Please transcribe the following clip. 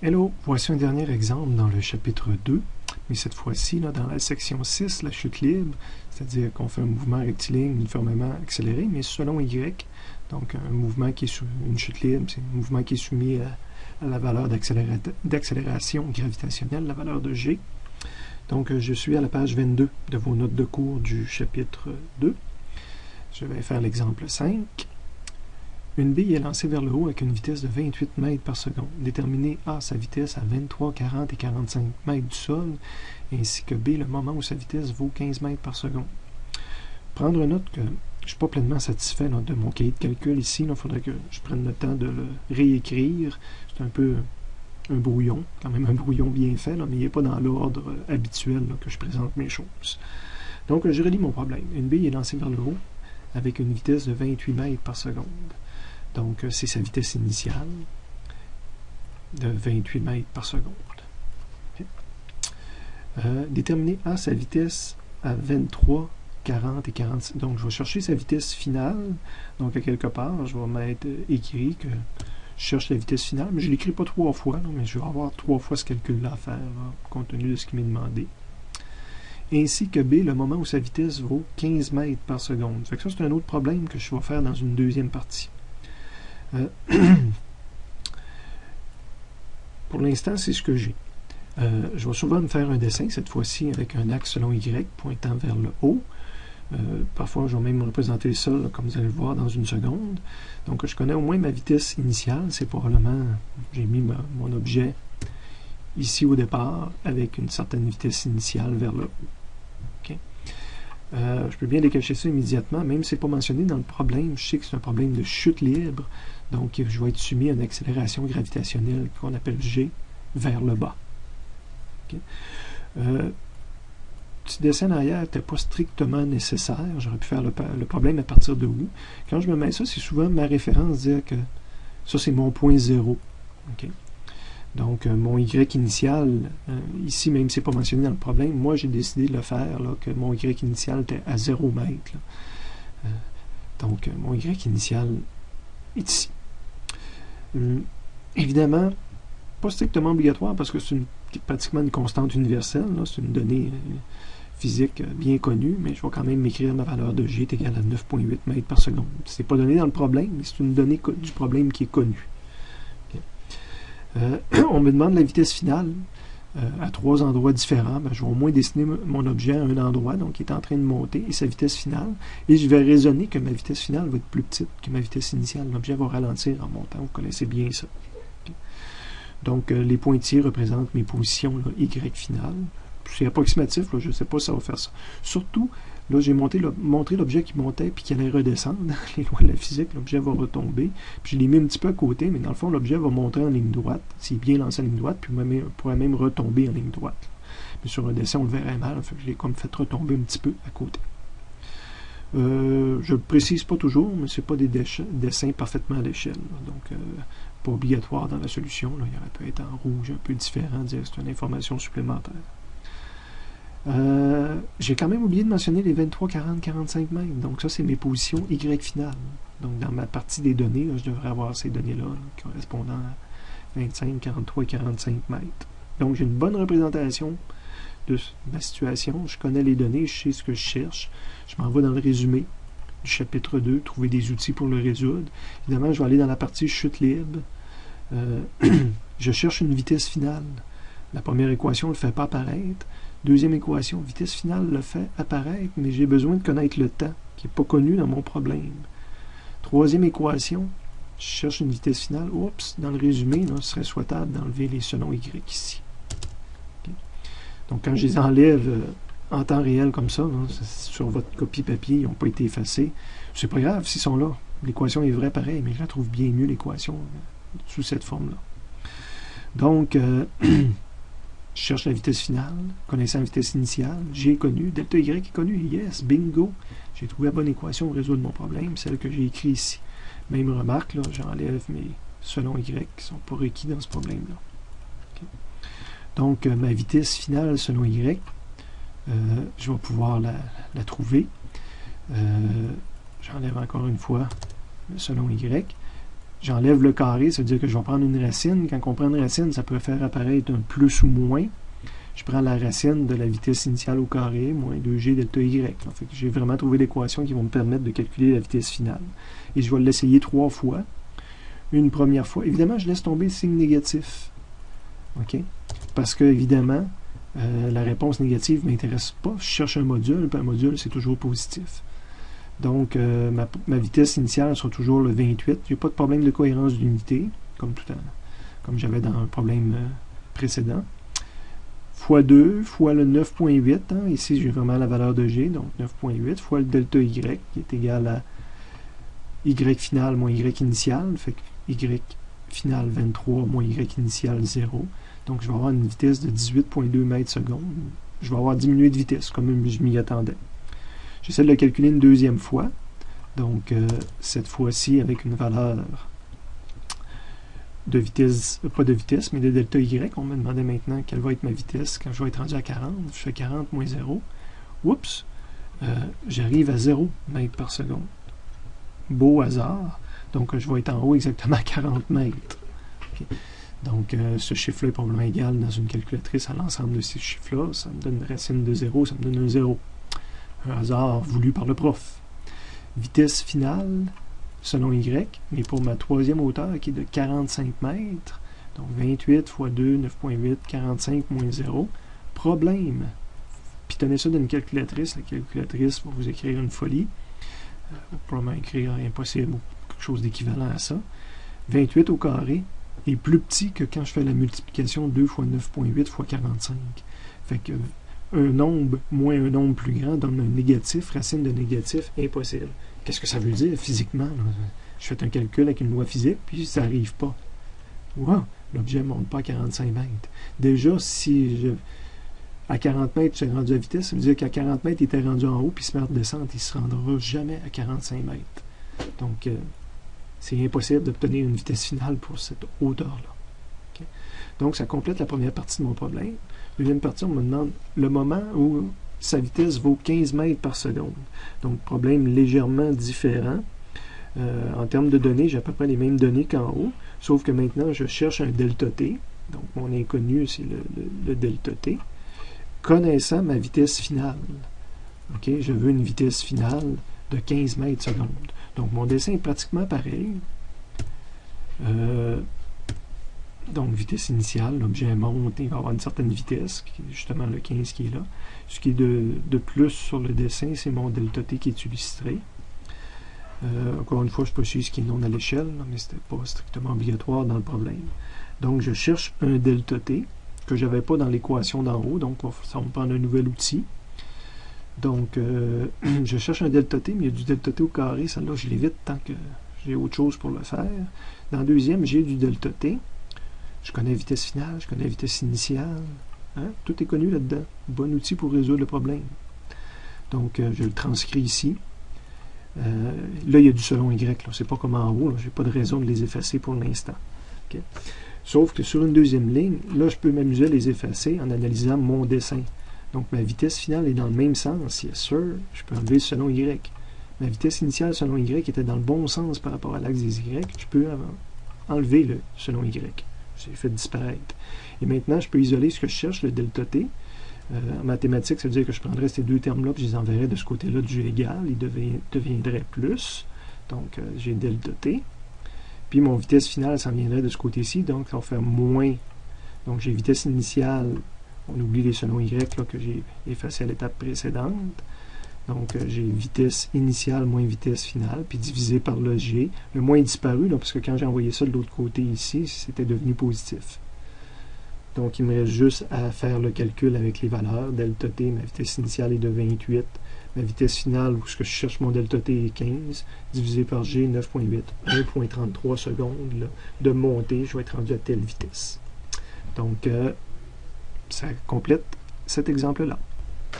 Hello, voici un dernier exemple dans le chapitre 2, mais cette fois-ci dans la section 6, la chute libre, c'est-à-dire qu'on fait un mouvement rectiligne uniformément accéléré, mais selon Y. Donc un mouvement qui est sur une chute libre, c'est un mouvement qui est soumis à la valeur d'accélération gravitationnelle, la valeur de G. Donc je suis à la page 22 de vos notes de cours du chapitre 2. Je vais faire l'exemple 5. Une bille est lancée vers le haut avec une vitesse de 28 mètres par seconde. Déterminez A, sa vitesse à 23, 40 et 45 mètres du sol, ainsi que B, le moment où sa vitesse vaut 15 mètres par seconde. Prendre note que je ne suis pas pleinement satisfait de mon cahier de calcul ici. Il faudrait que je prenne le temps de le réécrire. C'est un peu un brouillon, quand même un brouillon bien fait, mais il n'est pas dans l'ordre habituel que je présente mes choses. Donc, je relis mon problème. Une bille est lancée vers le haut avec une vitesse de 28 mètres par seconde. Donc, c'est sa vitesse initiale de 28 mètres par seconde. Okay. Déterminer A, sa vitesse à 23, 40 et 46. Donc, je vais chercher sa vitesse finale. Donc, à quelque part, je vais mettre écrit que je cherche la vitesse finale. Mais je ne l'écris pas 3 fois, là, mais je vais avoir 3 fois ce calcul-là à faire, là, compte tenu de ce qui m'est demandé. Ainsi que B, le moment où sa vitesse vaut 15 mètres par seconde. Fait que ça, c'est un autre problème que je vais faire dans une deuxième partie. Pour l'instant, c'est ce que j'ai. Je vais souvent me faire un dessin, cette fois-ci avec un axe selon Y pointant vers le haut. Parfois, je vais même représenter ça, là, comme vous allez le voir dans une seconde. Donc, je connais au moins ma vitesse initiale. C'est probablement, j'ai mis mon objet ici au départ avec une certaine vitesse initiale vers le haut. Okay. Je peux bien décacher ça immédiatement, même si ce n'est pas mentionné dans le problème. Je sais que c'est un problème de chute libre. Donc, je vais être soumis à une accélération gravitationnelle qu'on appelle G vers le bas. Okay. Petit dessin en arrière n'était pas strictement nécessaire. J'aurais pu faire le problème à partir de où. Quand je me mets ça, c'est souvent ma référence, dire que ça, c'est mon point 0. Okay. Donc, mon Y initial, ici, même si ce n'est pas mentionné dans le problème, moi, j'ai décidé de le faire, là, que mon Y initial était à 0 mètre. Donc, mon Y initial est ici. Évidemment, pas strictement obligatoire parce que c'est pratiquement une constante universelle. C'est une donnée physique bien connue, mais je vais quand même m'écrire ma valeur de G est égale à 9,8 mètres par seconde. Ce n'est pas donné dans le problème, mais c'est une donnée du problème qui est connue. Okay. On me demande la vitesse finale à 3 endroits différents. Je vais au moins dessiner mon objet à un endroit, donc il est en train de monter, et sa vitesse finale. Et je vais raisonner que ma vitesse finale va être plus petite que ma vitesse initiale. L'objet va ralentir en montant. Vous connaissez bien ça. Okay. Donc, les pointillés représentent mes positions là, Y finale. C'est approximatif, là, je ne sais pas si ça va faire ça. Surtout, là, j'ai montré l'objet qui montait puis qui allait redescendre. Dans les lois de la physique, l'objet va retomber. Puis je l'ai mis un petit peu à côté, mais dans le fond, l'objet va monter en ligne droite. S'il est bien lancé en ligne droite, puis il pourrait même retomber en ligne droite. Mais sur un dessin, on le verrait mal. Fait que je l'ai comme fait retomber un petit peu à côté. Je ne le précise pas toujours, mais ce n'est pas des dessins parfaitement à l'échelle. Donc, pas obligatoire dans la solution. Là. Il aurait pu être en rouge, un peu différent, dire que c'est une information supplémentaire. J'ai quand même oublié de mentionner les 23, 40, 45 mètres. Donc ça, c'est mes positions Y finales. Donc dans ma partie des données, là, je devrais avoir ces données-là correspondant à 25, 43 et 45 mètres. Donc j'ai une bonne représentation de ma situation. Je connais les données, je sais ce que je cherche. Je m'en vais dans le résumé du chapitre 2, trouver des outils pour le résoudre. Évidemment, je vais aller dans la partie chute libre. Je cherche une vitesse finale. La première équation ne le fait pas apparaître. Deuxième équation, vitesse finale le fait apparaître, mais j'ai besoin de connaître le temps, qui n'est pas connu dans mon problème. Troisième équation, je cherche une vitesse finale. Oups, dans le résumé, là, ce serait souhaitable d'enlever les selon Y ici. Okay. Donc, quand je les enlève en temps réel comme ça, là, sur votre copie papier, ils n'ont pas été effacés. C'est pas grave s'ils sont là. L'équation est vraie pareil, mais je la trouve bien mieux, l'équation, sous cette forme-là. Donc, je cherche la vitesse finale, connaissant la vitesse initiale, G est connu, delta Y est connu, yes, bingo, j'ai trouvé la bonne équation pour résoudre mon problème, celle que j'ai écrite ici. Même remarque, là, j'enlève mes selon Y qui ne sont pas requis dans ce problème-là. Okay. Donc, ma vitesse finale selon Y, je vais pouvoir la trouver. J'enlève encore une fois le selon Y. j'enlève le carré, ça veut dire que je vais prendre une racine. Quand on prend une racine, ça peut faire apparaître un plus ou moins. Je prends la racine de la vitesse initiale au carré, moins 2g delta y. Fait que j'ai vraiment trouvé l'équation qui va me permettre de calculer la vitesse finale. Et je vais l'essayer 3 fois. Une première fois. Évidemment, je laisse tomber le signe négatif. OK? Parce que, évidemment, la réponse négative ne m'intéresse pas. Je cherche un module, puis un module, c'est toujours positif. Donc, ma vitesse initiale sera toujours le 28. Il n'y a pas de problème de cohérence d'unité, comme j'avais dans un problème précédent. Fois 2, fois le 9.8. Hein, ici, j'ai vraiment la valeur de G, donc 9.8, fois le delta Y, qui est égal à Y final moins Y initial. Fait que Y final 23 moins Y initial 0. Donc, je vais avoir une vitesse de 18.2 mètres secondes. Je vais avoir diminué de vitesse, comme je m'y attendais. J'essaie de le calculer une deuxième fois. Donc, cette fois-ci, avec une valeur de vitesse, pas de vitesse, mais de delta Y. On me demandait maintenant quelle va être ma vitesse quand je vais être rendu à 40. Je fais 40 moins 0. Oups! J'arrive à 0 mètres par seconde. Beau hasard. Donc, je vais être en haut exactement à 40 mètres. Okay. Donc, ce chiffre-là est probablement égal dans une calculatrice à l'ensemble de ces chiffres-là. Ça me donne une racine de 0, ça me donne un 0. Un hasard voulu par le prof. Vitesse finale, selon Y, mais pour ma troisième hauteur qui est de 45 mètres, donc 28 fois 2, 9.8, 45 moins 0. Problème. Puis tenez ça d'une calculatrice. La calculatrice va vous écrire une folie. Vous probablement écrire impossible ou quelque chose d'équivalent à ça. 28 au carré est plus petit que quand je fais la multiplication 2 fois 9.8 fois 45. Fait que un nombre moins un nombre plus grand donne un négatif, racine de négatif, impossible. Qu'est-ce que ça veut dire physiquement? Là? Je fais un calcul avec une loi physique, puis ça n'arrive pas. Wow, l'objet ne monte pas à 45 mètres. Déjà, si à 40 mètres, je suis rendu à vitesse, ça veut dire qu'à 40 mètres, il était rendu en haut, puis il se met en descente, il ne se rendra jamais à 45 mètres. Donc, c'est impossible d'obtenir une vitesse finale pour cette hauteur-là. Okay? Donc, ça complète la première partie de mon problème. Deuxième partie, on me demande le moment où sa vitesse vaut 15 mètres par seconde. Donc, problème légèrement différent. En termes de données, j'ai à peu près les mêmes données qu'en haut, sauf que maintenant, je cherche un delta t. Donc, mon inconnu, c'est le delta t. Connaissant ma vitesse finale. Okay? Je veux une vitesse finale de 15 mètres secondes. Donc, mon dessin est pratiquement pareil. Donc, vitesse initiale, l'objet monte, il va avoir une certaine vitesse, qui est justement le 15 qui est là. Ce qui est de plus sur le dessin, c'est mon delta t qui est illustré. Encore une fois, je précise ce qui est non à l'échelle, mais ce n'était pas strictement obligatoire dans le problème. Donc, je cherche un delta t que je n'avais pas dans l'équation d'en haut, donc ça va me prendre un nouvel outil. Donc, je cherche un delta t, mais il y a du delta t au carré, celle-là, je l'évite tant que j'ai autre chose pour le faire. Dans le deuxième, j'ai du delta t. Je connais la vitesse finale, je connais la vitesse initiale. Hein? Tout est connu là-dedans. Bon outil pour résoudre le problème. Donc, je le transcris ici. Là, il y a du selon Y. C'est pas comme en haut. Je n'ai pas de raison de les effacer pour l'instant. Okay? Sauf que sur une deuxième ligne, là, je peux m'amuser à les effacer en analysant mon dessin. Donc, ma vitesse finale est dans le même sens. Yes, sir. Je peux enlever selon Y. Ma vitesse initiale selon Y était dans le bon sens par rapport à l'axe des Y. Je peux enlever le selon Y. J'ai fait disparaître. Et maintenant, je peux isoler ce que je cherche, le delta t. En mathématiques, ça veut dire que je prendrais ces deux termes-là et je les enverrais de ce côté-là du égal. Ils deviendraient plus. Donc, j'ai delta t. Puis, mon vitesse finale s'en viendrait de ce côté-ci. Donc, ça va faire moins. Donc, j'ai vitesse initiale. On oublie les selon Y là, que j'ai effacé à l'étape précédente. Donc, j'ai vitesse initiale moins vitesse finale, puis divisé par le G. Le moins est disparu, là, parce que quand j'ai envoyé ça de l'autre côté ici, c'était devenu positif. Donc, il me reste juste à faire le calcul avec les valeurs. Delta t, ma vitesse initiale est de 28. Ma vitesse finale, où ce que je cherche mon delta t est 15, divisé par G, 9.8. 1.33 secondes là, de montée, je vais être rendu à telle vitesse. Donc, ça complète cet exemple-là.